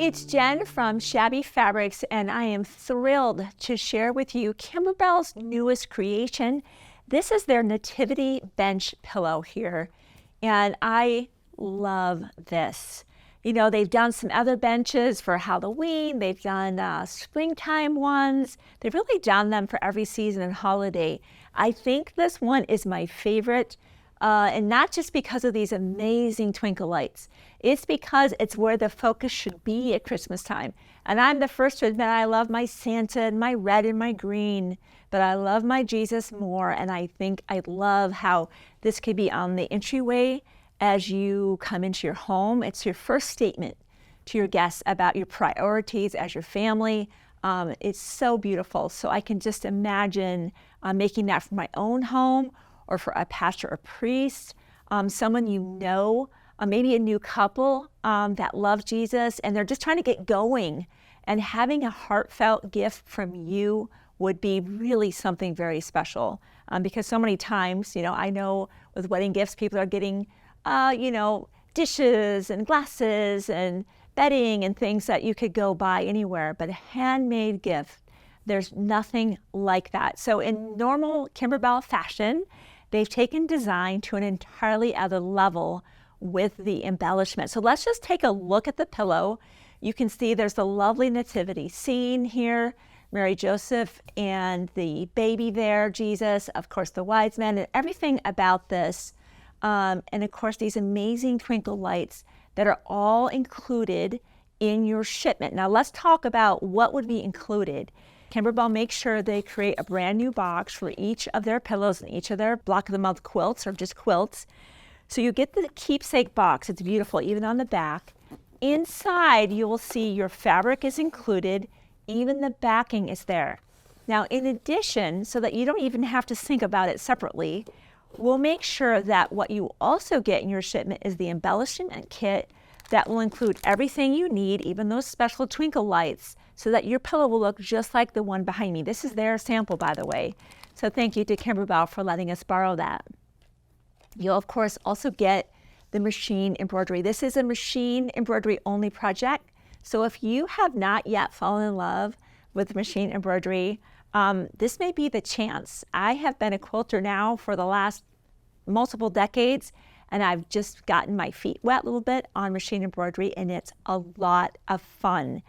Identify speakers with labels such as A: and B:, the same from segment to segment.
A: it's Jen from Shabby Fabrics, and I am thrilled to share with you Kimberbell's newest creation. This is their Nativity Bench Pillow here, and I love this. You know, they've done some other benches for Halloween, they've done springtime ones, they've really done them for every season and holiday. I think this one is my favorite, and not just because of these amazing twinkle lights. It's because it's where the focus should be at Christmas time. And I'm the first to admit I love my Santa and my red and my green, but I love my Jesus more, and I think I love how this could be on the entryway as you come into your home. It's your first statement to your guests about your priorities as your family. It's so beautiful. So I can just imagine making that for my own home or for a pastor or priest, someone you know, maybe a new couple that love Jesus and they're just trying to get going, and having a heartfelt gift from you would be really something very special. Because so many times, I know with wedding gifts, people are getting dishes and glasses and bedding and things that you could go buy anywhere, but a handmade gift, there's nothing like that. So in normal Kimberbell fashion, they've taken design to an entirely other level with the embellishment. So let's just take a look at the pillow. You can see there's the lovely nativity scene here, Mary, Joseph, and the baby there, Jesus, of course the wise men, and everything about this. And of course these amazing twinkle lights that are all included in your shipment. Now let's talk about what would be included. Kimberbell makes sure they create a brand new box for each of their pillows and each of their block of the month quilts or just quilts. So you get the keepsake box. It's beautiful, even on the back. Inside, you will see your fabric is included. Even the backing is there. Now, in addition, so that you don't even have to think about it separately, we'll make sure that what you also get in your shipment is the embellishment kit that will include everything you need, even those special twinkle lights, so that your pillow will look just like the one behind me. This is their sample, by the way. So thank you to Kimberbell for letting us borrow that. You'll, of course, also get the machine embroidery. This is a machine embroidery only project. So if you have not yet fallen in love with machine embroidery, this may be the chance. I have been a quilter now for the last multiple decades, and I've just gotten my feet wet a little bit on machine embroidery, and it's a lot of fun.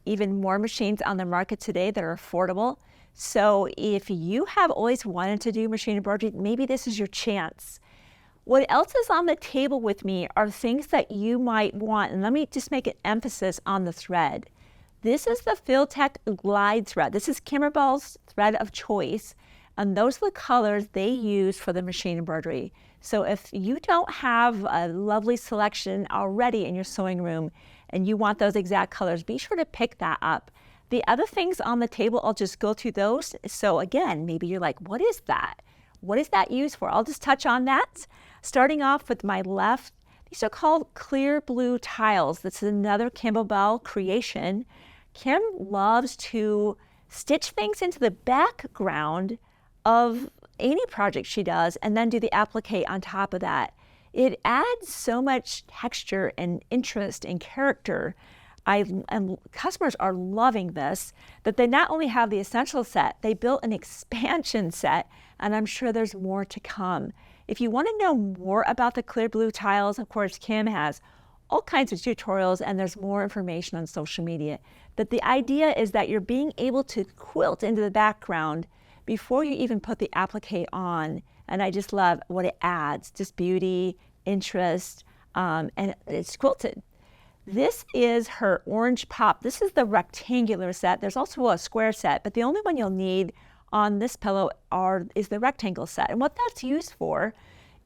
A: Even more machines on the market today that are affordable. So if you have always wanted to do machine embroidery, maybe this is your chance. What else is on the table with me are things that you might want, and let me just make an emphasis on the thread. This is the Filtech Glide thread. This is Kimberbell's thread of choice, and those are the colors they use for the machine embroidery. So if you don't have a lovely selection already in your sewing room and you want those exact colors, be sure to pick that up. The other things on the table, I'll just go through those. So again, maybe you're like, what is that? What is that used for? I'll just touch on that. Starting off with my left, these are called clear blue tiles. This is another Kimberbell creation. Kim loves to stitch things into the background of any project she does and then do the applique on top of that. It adds so much texture and interest and character. And customers are loving this, that they not only have the essential set, they built an expansion set, and I'm sure there's more to come. If you want to know more about the clear blue tiles, of course, Kim has all kinds of tutorials, and there's more information on social media. But the idea is that you're being able to quilt into the background before you even put the applique on. And I just love what it adds, just beauty, interest, and it's quilted. This is her orange pop. This is the rectangular set. There's also a square set, but the only one you'll need on this pillow is the rectangle set. And what that's used for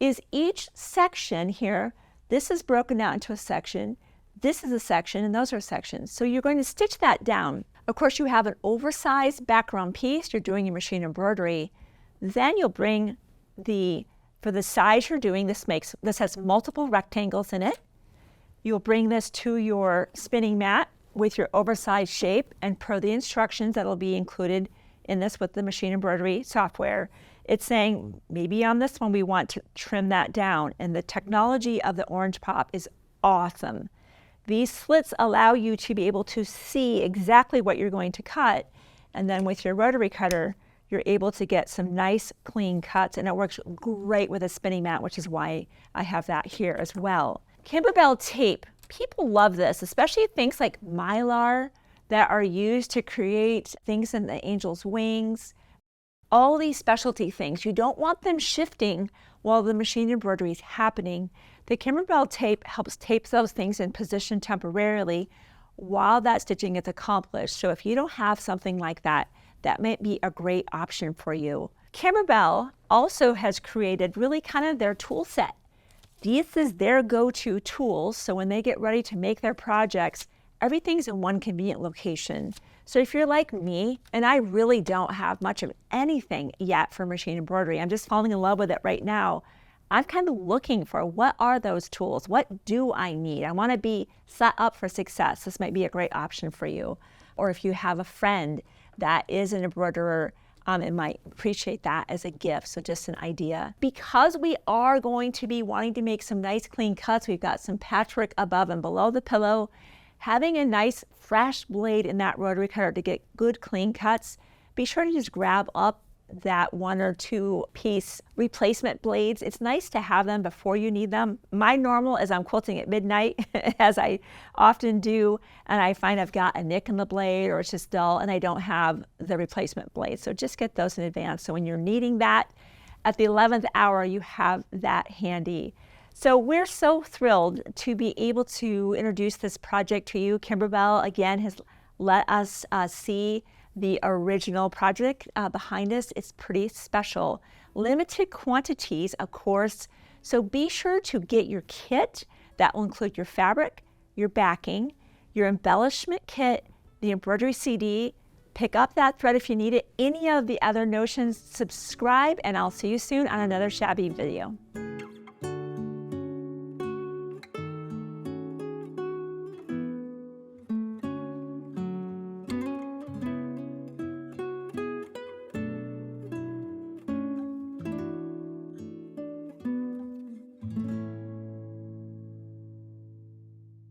A: is each section here, this is broken out into a section, this is a section, and those are sections. So you're going to stitch that down. Of course, you have an oversized background piece. You're doing your machine embroidery. Then you'll bring for the size you're doing, this has multiple rectangles in it. You'll bring this to your spinning mat with your oversized shape, and per the instructions that'll be included in this with the machine embroidery software, it's saying maybe on this one we want to trim that down, and the technology of the orange pop is awesome. These slits allow you to be able to see exactly what you're going to cut, and then with your rotary cutter, you're able to get some nice clean cuts, and it works great with a spinning mat, which is why I have that here as well. Kimberbell tape, people love this, especially things like Mylar that are used to create things in the angel's wings. All these specialty things, you don't want them shifting while the machine embroidery is happening. The Kimberbell tape helps tape those things in position temporarily while that stitching is accomplished. So if you don't have something like that, that might be a great option for you. Kimberbell also has created really kind of their tool set. This is their go-to tools, so when they get ready to make their projects, everything's in one convenient location. So if you're like me, and I really don't have much of anything yet for machine embroidery, I'm just falling in love with it right now, I'm kind of looking for what are those tools? What do I need? I want to be set up for success. This might be a great option for you. Or if you have a friend that is an embroiderer, it might appreciate that as a gift. So just an idea. Because we are going to be wanting to make some nice clean cuts, we've got some patchwork above and below the pillow. Having a nice fresh blade in that rotary cutter to get good clean cuts, be sure to just grab up that 1 or 2 piece replacement blades. It's nice to have them before you need them. My normal is I'm quilting at midnight, as I often do, and I find I've got a nick in the blade or it's just dull and I don't have the replacement blade. So just get those in advance. So when you're needing that at the 11th hour, you have that handy. So we're so thrilled to be able to introduce this project to you. Kimberbell, again, has let us see the original project behind us. It's pretty special. Limited quantities, of course, so be sure to get your kit. That will include your fabric, your backing, your embellishment kit, the embroidery CD. Pick up that thread if you need it. Any of the other notions, subscribe, and I'll see you soon on another Shabby video.